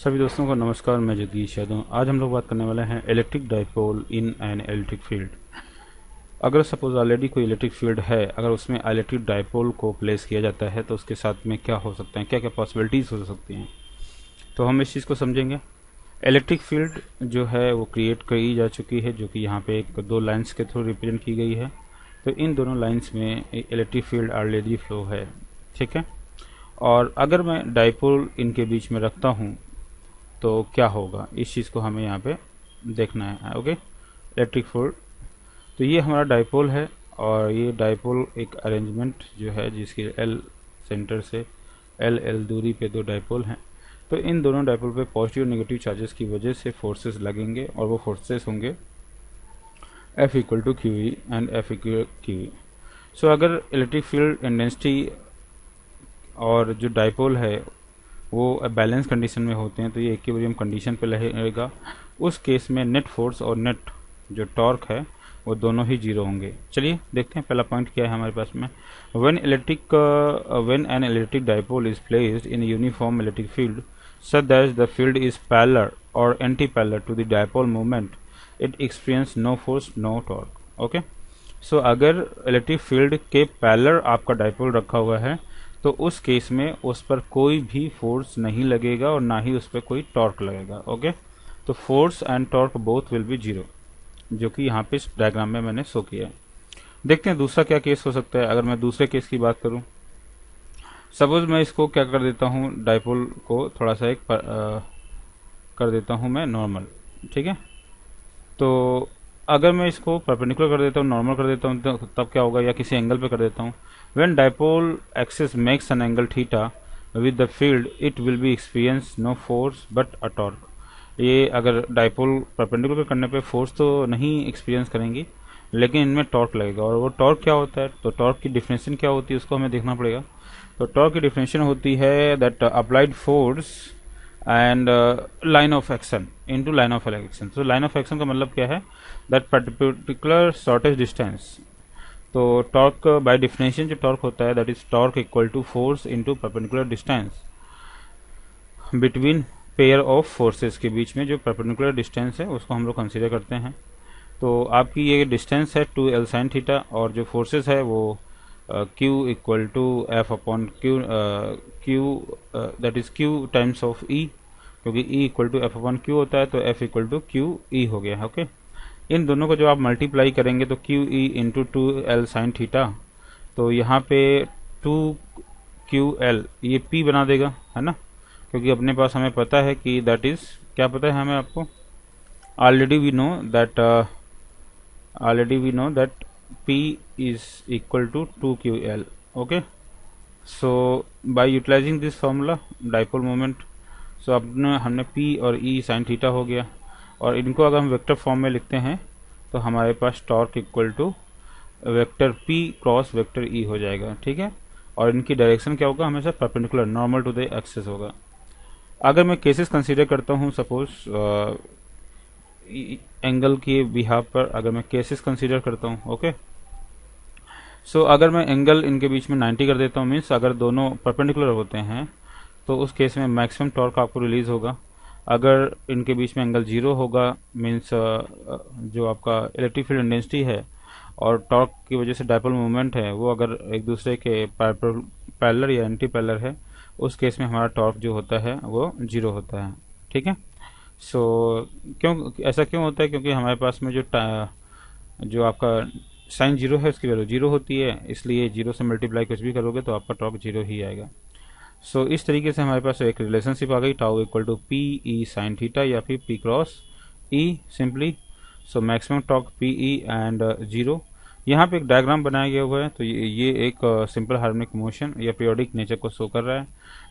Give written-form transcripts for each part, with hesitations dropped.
सभी दोस्तों को नमस्कार। मैं जगदीश यादव। आज हम लोग बात करने वाले हैं electric dipole in an electric field. अगर सपोज ऑलरेडी कोई इलेक्ट्रिक फील्ड है, अगर उसमें इलेक्ट्रिक डाइपोल को प्लेस किया जाता है तो उसके साथ में क्या हो सकता है, क्या क्या पॉसिबिलिटीज़ हो सकती हैं, तो हम इस चीज़ को समझेंगे। इलेक्ट्रिक फील्ड जो है वो क्रिएट की जा चुकी है, जो कि यहाँ पे एक दो लाइंस के थ्रू रिप्रेजेंट की गई है। तो इन दोनों लाइंस में इलेक्ट्रिक फील्ड ऑलरेडी फ्लो है, ठीक है। और अगर मैं डाइपोल इनके बीच में रखता हूँ तो क्या होगा, इस चीज़ को हमें यहाँ पे देखना है। ओके, इलेक्ट्रिक फील्ड, तो ये हमारा डाइपोल है और ये डाइपोल एक अरेंजमेंट जो है जिसकी एल सेंटर से एल दूरी पे दो डाइपोल हैं। तो इन दोनों डाइपोल पे पॉजिटिव और नेगेटिव चार्जेस की वजह से फोर्सेस लगेंगे और वो फोर्सेस होंगे F equal to Q E and F equal Q E. So अगर इलेक्ट्रिक फील्ड इंटेंसिटी और जो डाइपोल है वो बैलेंस कंडीशन में होते हैं तो ये इक्विलिब्रियम कंडीशन पे रहेगा। उस केस में नेट फोर्स और नेट जो टॉर्क है वो दोनों ही जीरो होंगे। चलिए देखते हैं पहला पॉइंट क्या है हमारे पास में। When an electric dipole is placed in uniform electric field such that the field is parallel or anti-parallel to the dipole moment, it experience no force no torque. Okay, so अगर electric field के parallel आपका dipole रखा हुआ है तो उस case में उस पर कोई भी फोर्स नहीं लगेगा और ना ही उस पर कोई टॉर्क लगेगा। ओके, तो force and torque both will be zero, जो कि यहाँ पे इस डायग्राम में मैंने शो किया है। देखते हैं दूसरा क्या केस हो सकता है। अगर मैं दूसरे केस की बात करूँ, सपोज मैं इसको क्या कर देता हूँ, डाइपोल को थोड़ा सा कर देता हूँ मैं नॉर्मल, ठीक है। तो अगर मैं इसको परपेंडिकुलर कर देता हूँ, नॉर्मल कर देता हूँ, तो तब क्या होगा, या किसी एंगल पे कर देता हूँ। When dipole axis makes an angle theta with the field it will be experience no force but a torque. ये अगर डाइपोल परपेंडिकुलर करने पे फोर्स तो नहीं एक्सपीरियंस करेंगी, लेकिन इनमें टॉर्क लगेगा। और वो टॉर्क क्या होता है, तो टॉर्क की डिफिनेशन क्या होती है उसको हमें देखना पड़ेगा। तो टॉर्क की डिफिनेशन होती है that applied force and line of action into line of action. तो लाइन ऑफ एक्शन का मतलब क्या है, दैट पर्टिकुलर शॉर्टेज डिस्टेंस। तो टॉर्क बाय डिफिनेशन जो टॉर्क होता है that is torque equal to force into perpendicular distance between pair of forces के बीच में जो परपेंडिकुलर डिस्टेंस है उसको हम लोग कंसीडर करते हैं। तो आपकी ये डिस्टेंस है 2l sin थीटा और जो फोर्सेस है वो Q equal to F upon Q that is Q times of E, क्योंकि E equal to F upon Q होता है तो F equal to Q E हो गया है। ओके, इन दोनों को जब आप मल्टीप्लाई करेंगे तो Q E into 2l sin theta, तो यहाँ पे 2QL ये P बना देगा, है ना, क्योंकि अपने पास हमें पता है कि दैट इज क्या पता है हमें, आपको already we know that P is equal to 2QL. Okay, so by utilizing this formula dipole moment, so अपने हमने P और E sin थीटा हो गया, और इनको अगर हम वेक्टर फॉर्म में लिखते हैं तो हमारे पास torque equal to vector P cross vector E हो जाएगा, ठीक है। और इनकी डायरेक्शन क्या होगा, हमेशा perpendicular normal to the axis होगा। अगर मैं केसेस कंसीडर करता हूँ, सपोज एंगल के बिहाफ पर अगर मैं केसेस कंसीडर करता हूँ, ओके, सो अगर मैं एंगल इनके बीच में 90 कर देता हूँ, मीन्स अगर दोनों परपेंडिकुलर होते हैं तो उस केस में मैक्सिमम टॉर्क आपको रिलीज होगा। अगर इनके बीच में एंगल 0 होगा, मीन्स जो आपका इलेक्ट्रिक फील्ड इंटेंसिटी है और टॉर्क की वजह से डाइपोल मूवमेंट है वो अगर एक दूसरे के पैरेलल या एंटी पैरेलल है, उस केस में हमारा टॉर्क जो होता है वो 0 होता है, ठीक है। सो ऐसा क्यों होता है, क्योंकि हमारे पास में जो आपका साइन 0 है उसकी वैल्यू 0 होती है, इसलिए 0 से मल्टीप्लाई कुछ भी करोगे तो आपका टॉर्क 0 ही आएगा। सो इस तरीके से हमारे पास एक रिलेशनशिप आ गई, tau equal to P E sine theta या फिर P cross E simply. So maximum torque P E and 0। यहाँ पे एक डायग्राम बनाया गया हुआ है, तो ये एक सिंपल हार्मोनिक मोशन या पीरियोडिक नेचर को शो कर रहा है।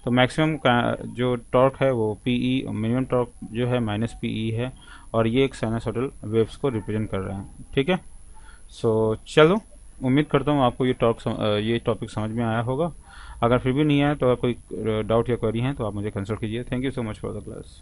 तो मैक्सिमम का जो टॉर्क है वो पी ई, मिनिमम टॉर्क जो है माइनस पी ई है, और ये एक साइनसॉइडल वेव्स को रिप्रेजेंट कर रहा है, ठीक है। सो चलो, उम्मीद करता हूँ आपको ये टॉपिक समझ में आया होगा। अगर फिर भी नहीं आया तो अगर कोई डाउट या क्वेरी है तो आप मुझे कंसल्ट कीजिए। Thank you so much for the class.